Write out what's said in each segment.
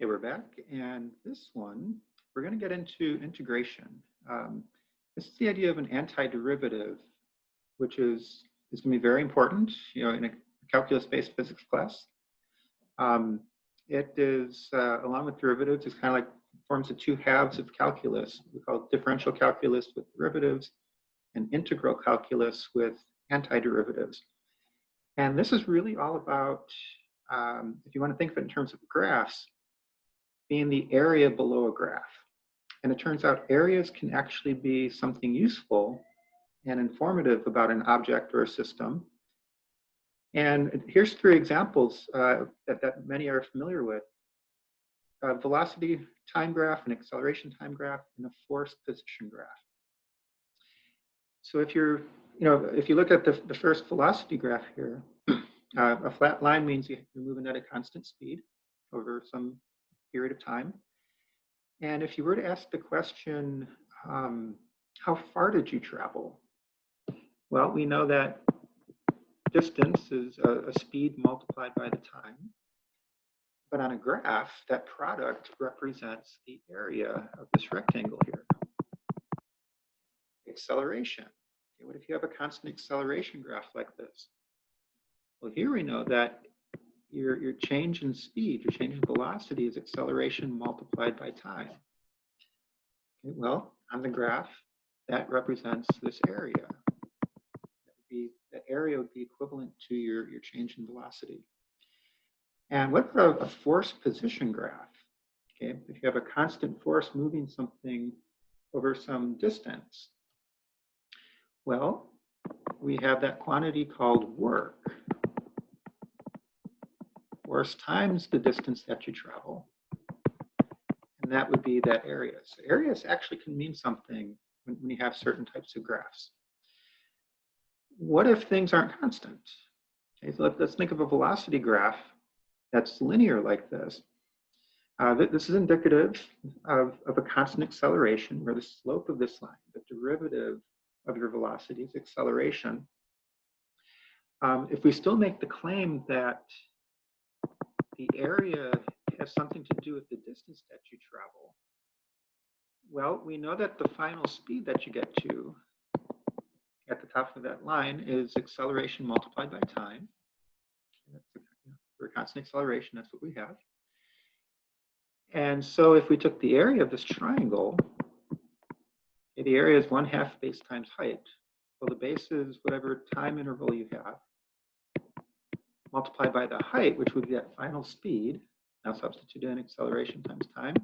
Okay, we're back, and this one, we're going to get into integration. This is the idea of an antiderivative, which is going to be very important, in a calculus-based physics class. It is, along with derivatives, it's kind of like forms the two halves of calculus. We call it differential calculus with derivatives and integral calculus with antiderivatives. And this is really all about, if you want to think of it in terms of graphs, being the area below a graph. And it turns out areas can actually be something useful and informative about an object or a system. And here's three examples that many are familiar with. A velocity time graph, an acceleration time graph, and a force position graph. So if you look at the first velocity graph here, a flat line means you're moving at a constant speed over some period of time. And if you were to ask the question, how far did you travel? Well, we know that distance is a speed multiplied by the time. But on a graph, that product represents the area of this rectangle here. Acceleration. Okay, what if you have a constant acceleration graph like this? Well, here we know that your change in speed, your change in velocity is acceleration multiplied by time. Okay, well, on the graph, that represents this area. That area would be equivalent to your change in velocity. And what about a force position graph? Okay, if you have a constant force moving something over some distance, well, we have that quantity called work. Force times the distance that you travel, and that would be that area. So areas actually can mean something when you have certain types of graphs. What if things aren't constant? Okay, so let's think of a velocity graph that's linear like this. This is indicative of a constant acceleration where the slope of this line, the derivative of your velocity is acceleration. If we still make the claim that the area has something to do with the distance that you travel, well, we know that the final speed that you get to at the top of that line is acceleration multiplied by time. For constant acceleration, that's what we have. And so if we took the area of this triangle, the area is 1/2 base times height. Well, the base is whatever time interval you have, multiplied by the height, which would be that final speed. Now substitute in acceleration times time.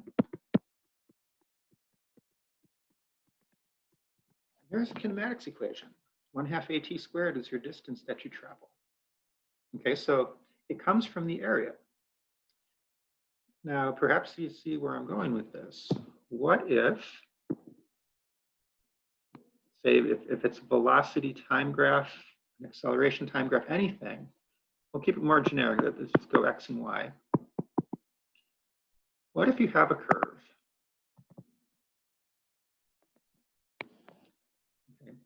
Here's a kinematics equation. 1/2 AT squared is your distance that you travel. Okay, so it comes from the area. Now, perhaps you see where I'm going with this. What if, say, if it's a velocity time graph, an acceleration time graph, anything, we'll keep it more generic. Let's just go X and Y. What if you have a curve? Okay.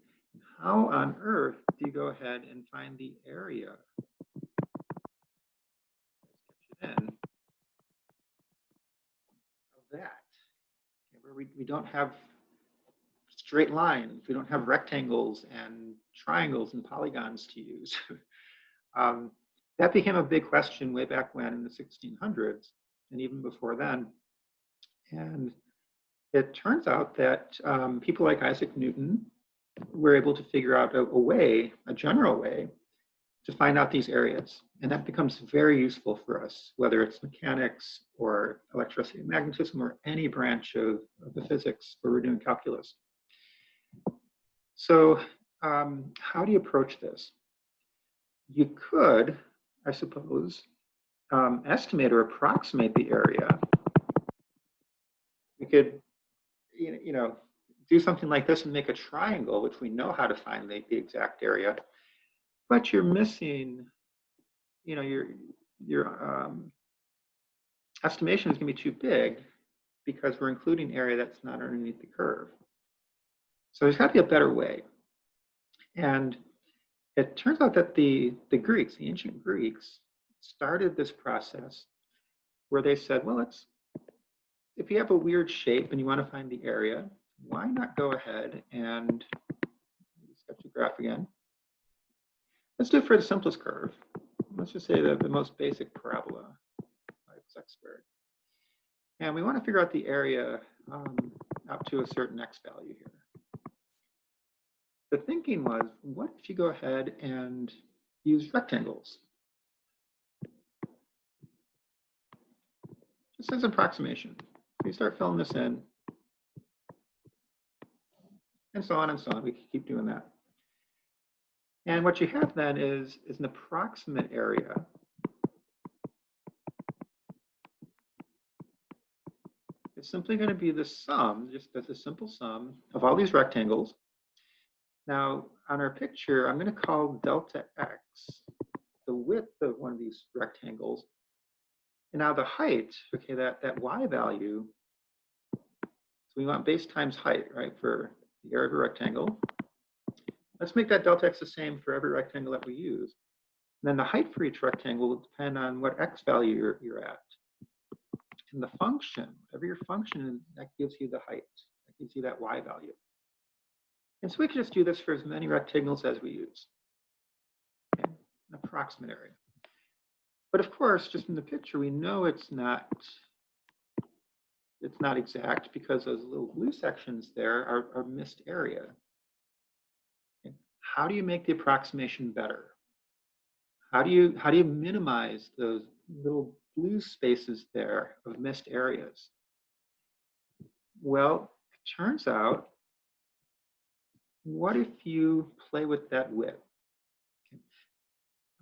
How on earth do you go ahead and find the area? Of that, okay, where we don't have straight lines, we don't have rectangles and triangles and polygons to use. That became a big question way back when in the 1600s and even before then. And it turns out that people like Isaac Newton were able to figure out a general way to find out these areas. And that becomes very useful for us, whether it's mechanics or electricity and magnetism or any branch of the physics where we're doing calculus. So how do you approach this? You could, I suppose, estimate or approximate the area. We could, do something like this and make a triangle, which we know how to find the exact area. But you're missing, your estimation is going to be too big because we're including area that's not underneath the curve. So there's got to be a better way. And it turns out that the Greeks, the ancient Greeks, started this process where they said, well, if you have a weird shape and you want to find the area, why not go ahead and sketch the graph again. Let's do it for the simplest curve. Let's just say the most basic parabola, x squared. And we want to figure out the area up to a certain x value here. The thinking was, what if you go ahead and use rectangles? Just as an approximation. So you start filling this in, and so on and so on. We can keep doing that. And what you have then is an approximate area it's simply going to be the sum, just as a simple sum of all these rectangles. Now, on our picture, I'm going to call delta x the width of one of these rectangles. And now the height, okay, that y value, so we want base times height, right, for the area of a rectangle. Let's make that delta x the same for every rectangle that we use. And then the height for each rectangle will depend on what x value you're at. And the function, whatever your function is, that gives you the height. That gives you that y value. And so we can just do this for as many rectangles as we use. Okay, an approximate area. But of course, just in the picture, we know it's not exact because those little blue sections there are missed area. Okay. How do you make the approximation better? How do you minimize those little blue spaces there of missed areas? Well, it turns out, what if you play with that width?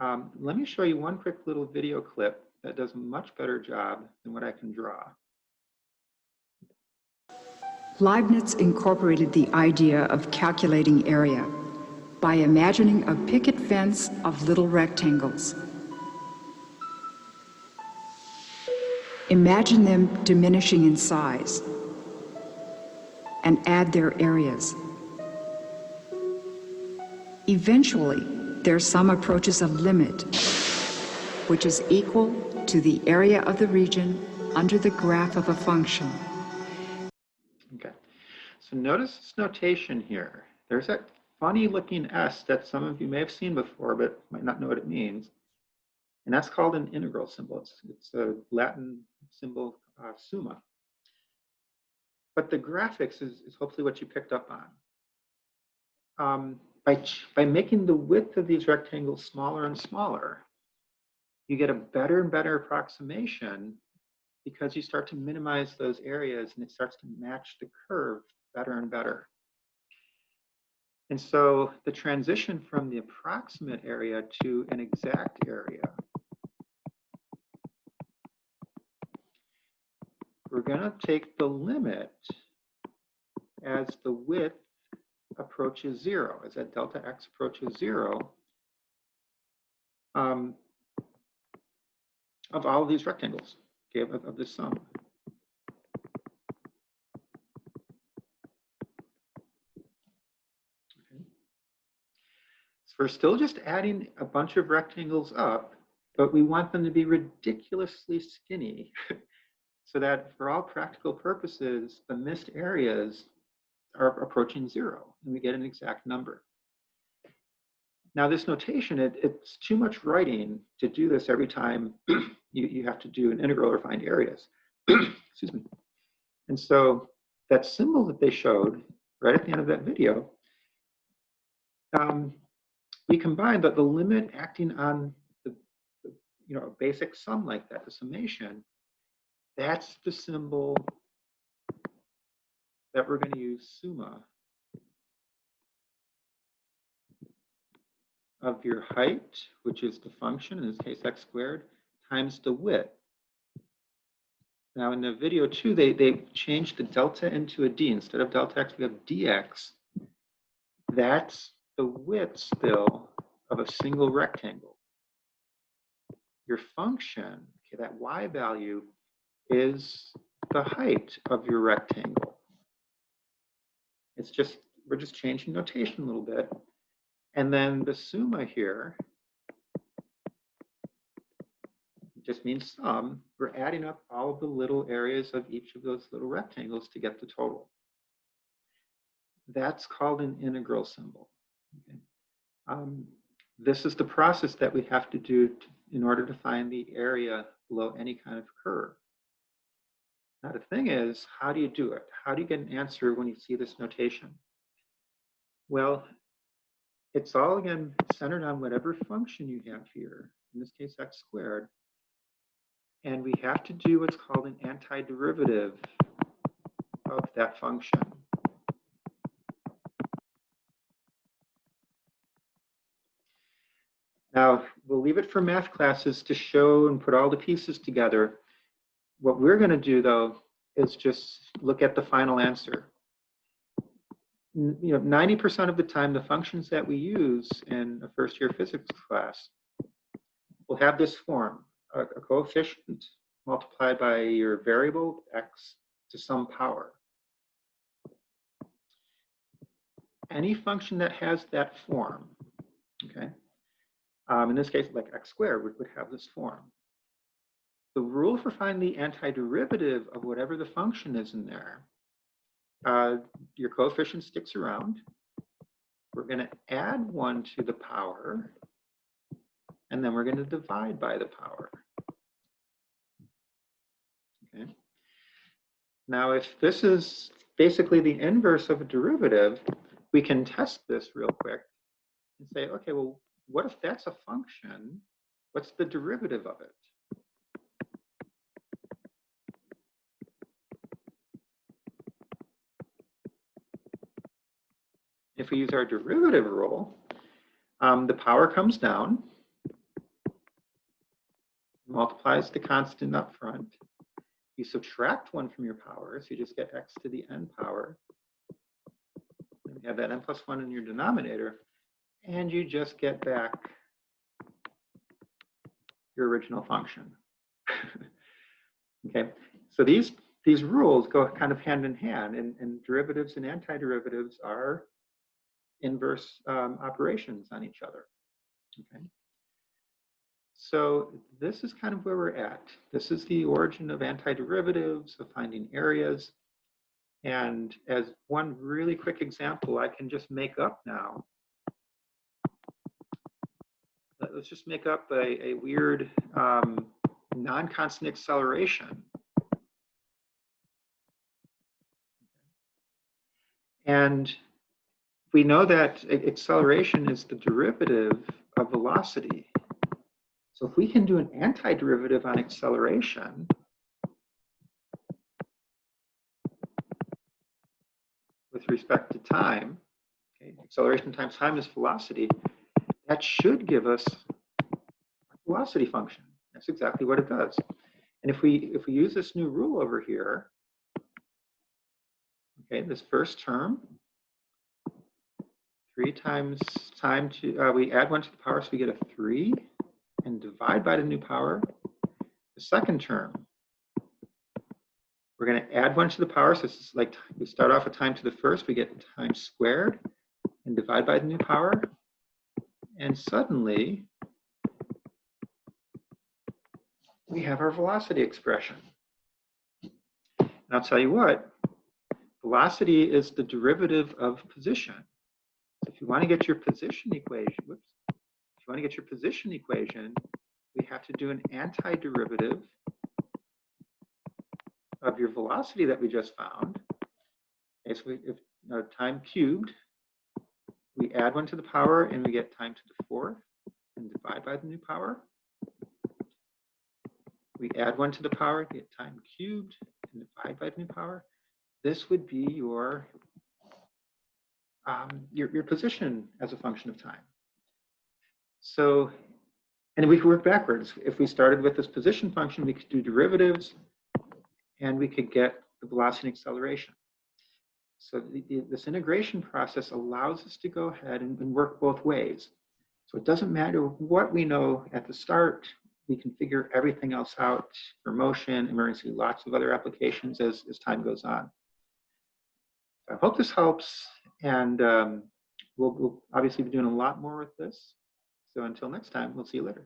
Okay. Let me show you one quick little video clip that does a much better job than what I can draw. Leibniz incorporated the idea of calculating area by imagining a picket fence of little rectangles. Imagine them diminishing in size and add their areas. Eventually, their sum approaches a limit, which is equal to the area of the region under the graph of a function. Okay, so notice this notation here. There's that funny looking S that some of you may have seen before, but might not know what it means. And that's called an integral symbol. It's a Latin symbol, summa. But the graphics is hopefully what you picked up on. By making the width of these rectangles smaller and smaller, you get a better and better approximation because you start to minimize those areas and it starts to match the curve better and better. And so the transition from the approximate area to an exact area, we're going to take the limit as the width approaches 0, as that delta x approaches 0, of all of these rectangles, okay, of this sum. Okay. So we're still just adding a bunch of rectangles up, but we want them to be ridiculously skinny so that for all practical purposes, the missed areas are approaching 0 and we get an exact number. Now this notation, it's too much writing to do this every time you have to do an integral or find areas. Excuse me. And so that symbol that they showed right at the end of that video, we combined the limit acting on the basic sum like that, the summation. That's the symbol that we're going to use summa of your height, which is the function, in this case x squared, times the width. Now in the video too, they changed the delta into a d. Instead of delta x, we have dx. That's the width still of a single rectangle. Your function, okay, that y value is the height of your rectangle. We're just changing notation a little bit. And then the summa here it just means sum. We're adding up all of the little areas of each of those little rectangles to get the total. That's called an integral symbol. Okay. This is the process that we have to do in order to find the area below any kind of curve. Now, the thing is, how do you do it? How do you get an answer when you see this notation? Well, it's all, again, centered on whatever function you have here, in this case, x squared. And we have to do what's called an antiderivative of that function. Now, we'll leave it for math classes to show and put all the pieces together. What we're going to do, though, is just look at the final answer. 90% of the time, the functions that we use in a first-year physics class will have this form, a coefficient multiplied by your variable x to some power. Any function that has that form, okay, in this case, like x squared would have this form. The rule for finding the antiderivative of whatever the function is in there, your coefficient sticks around. We're going to add 1 to the power, and then we're going to divide by the power. Okay. Now, if this is basically the inverse of a derivative, we can test this real quick and say, okay, well, what if that's a function? What's the derivative of it? If we use our derivative rule, the power comes down, multiplies the constant up front. You subtract 1 from your power, so you just get x to the n power. And you have that n plus 1 in your denominator, and you just get back your original function. Okay, so these rules go kind of hand in hand, and derivatives and antiderivatives are inverse operations on each other. Okay. So this is kind of where we're at. This is the origin of antiderivatives, of finding areas. And as one really quick example, I can just make up now. Let's just make up a weird non-constant acceleration. And we know that acceleration is the derivative of velocity. So if we can do an antiderivative on acceleration, with respect to time, okay, acceleration times time is velocity, that should give us a velocity function. That's exactly what it does. And if we use this new rule over here, okay, this first term, 3 times time to, we add 1 to the power, so we get a 3, and divide by the new power. The second term, we're going to add 1 to the power, so this is like we start off with time to the first, we get time squared, and divide by the new power. And suddenly, we have our velocity expression. And I'll tell you what, velocity is the derivative of position. So if you want to get your position equation, if you want to get your position equation, we have to do an antiderivative of your velocity that we just found. Okay, so if time cubed, we add 1 to the power and we get time to the 4th and divide by the new power. We add 1 to the power, get time cubed and divide by the new power. This would be your position as a function of time. So, and we could work backwards. If we started with this position function, we could do derivatives and we could get the velocity and acceleration. So this integration process allows us to go ahead and work both ways. So it doesn't matter what we know at the start, we can figure everything else out for motion, and we're going to see lots of other applications as time goes on. I hope this helps, and we'll obviously be doing a lot more with this. So until next time, we'll see you later.